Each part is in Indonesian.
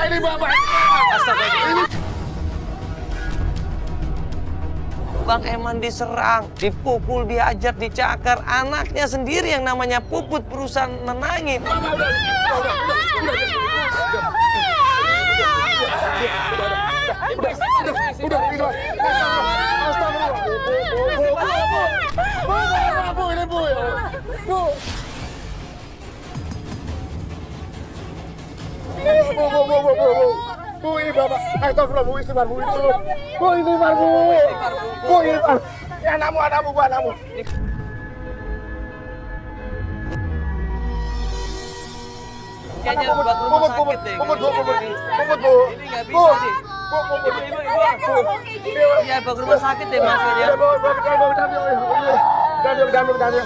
ini Bapak. Bang Eman diserang, dipukul, diajar, dicakar. Anaknya sendiri yang namanya Puput berusaha nenangin. Bu, ini Bapak. Astagfirullah, Bu, istighfar, Bu. Bu, istighfar, Bu. Bu, istighfar. Anakmu, Bu, anakmu. Kayaknya buat rumah sakit deh. Puput, Bu. Ini nggak bisa nih. Iya, bawa ke rumah sakit deh Mas ya. Damir.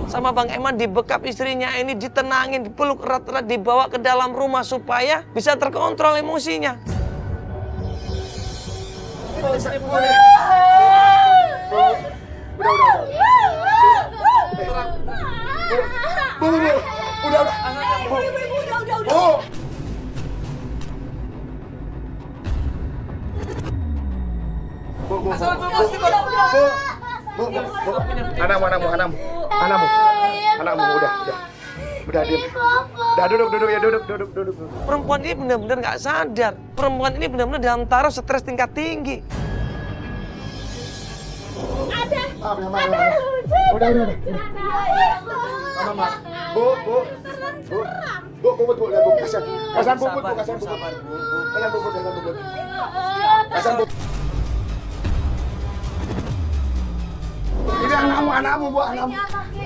Sama Bang Eman dibekap istrinya ini, ditenangin, dipeluk erat-erat, dibawa ke dalam rumah supaya bisa terkontrol emosinya. Anakmu, udah diam. Udah duduk. Perempuan ini benar-benar nggak sadar. Perempuan ini benar-benar dalam taraf stres tingkat tinggi. Udah. Mama, Bu, Puput, lihat Bu, kasihan Puput, Bu, kasihan Puput. Ini anakmu, Bu, anakmu.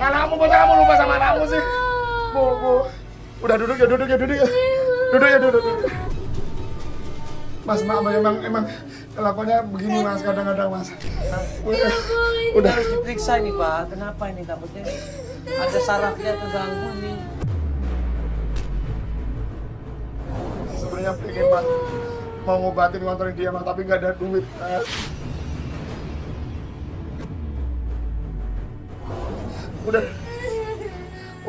Anakmu, masa kamu lupa sama anakmu sih? Bu. Udah duduk ya. Duduk ya. Mas, Mak, emang kelakuannya begini, Mas, kadang-kadang, Mas. Udah harus diperiksa ini Pak. Kenapa ini takutnya ada sarafnya terganggu nih. Sebenarnya pengen, Mas, mau ngobatin ngontrolin dia, Mas, tapi nggak ada duit, Mas.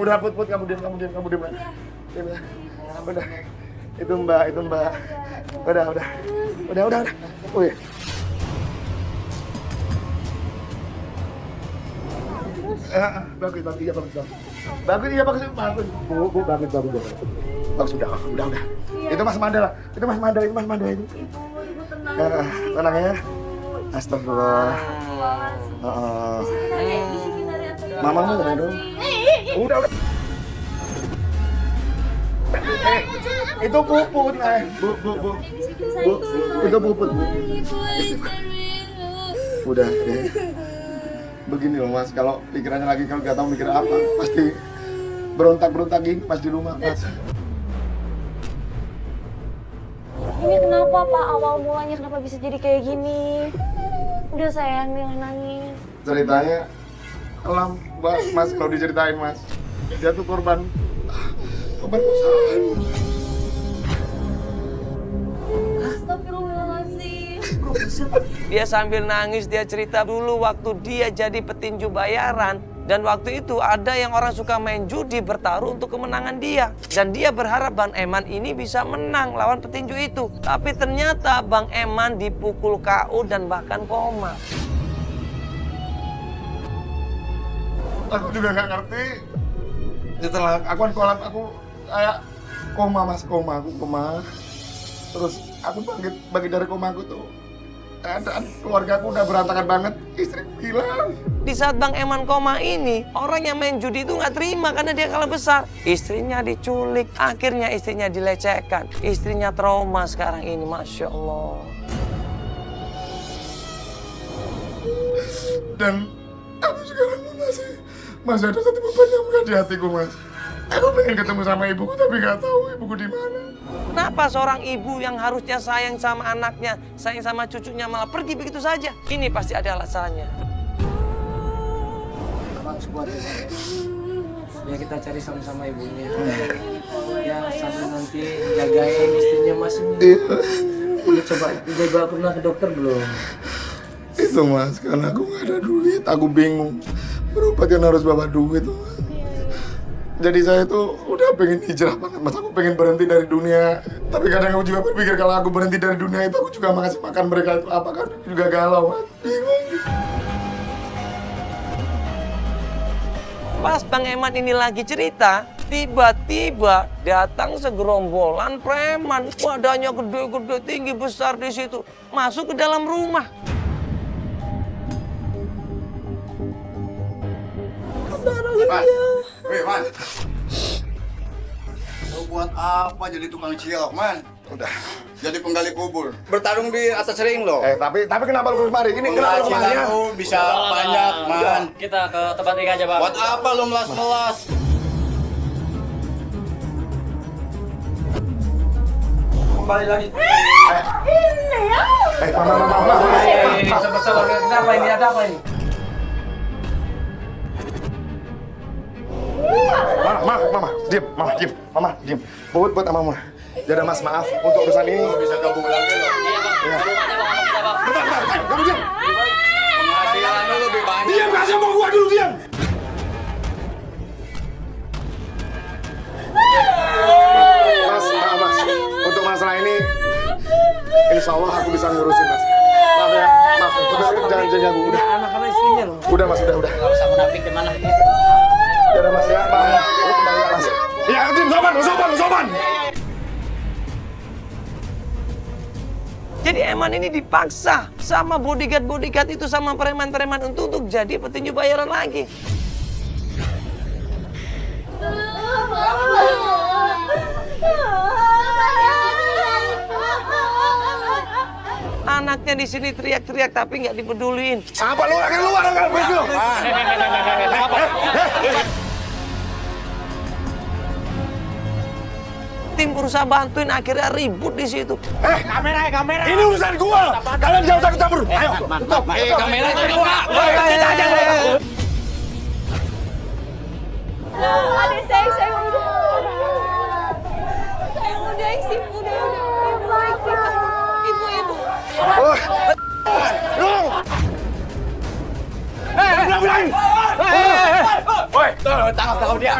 Udah Put, kamu diam. Diam ya. Udah. Itu Mbak. Udah. Oh iya. Bagus. Iya, bagus. Bu, bagus. Bagus, udah. Itu Mas Manda itu. Ibu tenang. Tenang ya. Astagfirullah. Mamamu udah dong. Udah. Itu Puput, Bu. Itu Puput, Bu. Udah deh. Begini loh, Mas, kalau pikirannya lagi kalau nggak tahu mikir apa, pasti berontak gini pas di rumah, Mas. Ini kenapa Pak? Awal mulanya kenapa bisa jadi kayak gini? Udah sayang, jangan nangis. Ceritanya kelam, Mas, kalau diceritain, Mas. Dia tuh korban kosaan. Astagfirullahaladzim. Dia sambil nangis, dia cerita dulu waktu dia jadi petinju bayaran. Dan waktu itu ada yang orang suka main judi bertaruh untuk kemenangan dia. Dan dia berharap Bang Eman ini bisa menang lawan petinju itu. Tapi ternyata Bang Eman dipukul KO dan bahkan koma. Aku juga nggak ngerti. Setelah aku kan kolap, aku kayak koma, Mas, aku koma. Terus aku bagi dari koma aku tuh keadaan keluarga aku udah berantakan banget. Istri hilang. Di saat Bang Eman koma ini, orang yang main judi itu nggak terima karena dia kalah besar. Istrinya diculik, akhirnya istrinya dilecehkan. Istrinya trauma sekarang ini, Masya Allah. Dan aku sekarang masih ada satu beban yang bukan di hatiku, Mas. Aku pengen ketemu sama ibuku tapi nggak tahu ibuku di mana. Kenapa seorang ibu yang harusnya sayang sama anaknya, sayang sama cucunya malah pergi begitu saja? Ini pasti ada alasannya. Ya kita cari sama-sama ibunya. Ya sambil nanti jagain istrinya Mas ini. Udah coba pernah ke dokter belum? Itu mas, karena aku nggak ada duit, aku bingung. Berobat kan harus bawa duit mas. Jadi saya tuh udah pengen hijrah banget mas, aku pengen berhenti dari dunia. Tapi kadang aku juga berpikir kalau aku berhenti dari dunia itu aku juga makasih makan mereka itu apa kan juga galau mas. Bingung. Pas Bang Eman ini lagi cerita, tiba-tiba datang segerombolan preman. Badannya gede-gede, tinggi, besar di situ. Masuk ke dalam rumah. Weh, Man. Lu buat apa jadi tukang cilok, Man? Udah. Jadi penggali kubur. Bertarung di atas ring lo. Tapi kenapa lu kemari? Ini kenapa lu kemari? Penghasilan lu bisa banyak, Man. Kita ke tempat ikan aja, Bang. Buat apa lu melas-melas? Kembali lagi. Mama. Sabar-sabar. Kenapa ini? Ada apa ini? Mama, diam. Mama, diam. Buat sama mama. Jadi mas, maaf untuk urusan ini. Bisa gabung lagi lo. Bentar, kamu diam. Penghasilan lu lebih banyak. Diam, kasih ngomong gua dulu, diam. Mas, maaf mas. Untuk masalah ini, insya Allah aku bisa ngurusin mas. Maaf ya, maaf. Jangan ganggu. Udah, Anak-anak istrinya loh. udah mas, udah. Gak usah munafik di mana. Udah mas ya, maaf. Lu kembali ya mas. Iya, tim, sopan. Jadi Eman ini dipaksa sama bodyguard itu sama preman-preman untuk jadi petinju bayaran lagi. Anaknya di sini teriak-teriak tapi nggak dipeduliin. Apa lu lagi luar kan lu? Tim berusaha bantuin, akhirnya ribut di situ. Kamera. Ini urusan gua. Kalian jangan usah campur. Ayo. Kamera itu enggak. Adik saya udah. Saya udah isi, udah. Ibu. Tangkap dia.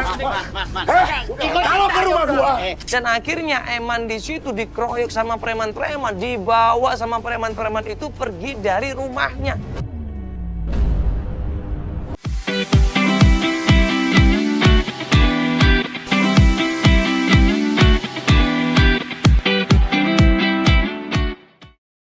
Kalau ke rumah gua. Dan akhirnya Eman di situ dikeroyok sama preman-preman, dibawa sama preman-preman itu pergi dari rumahnya.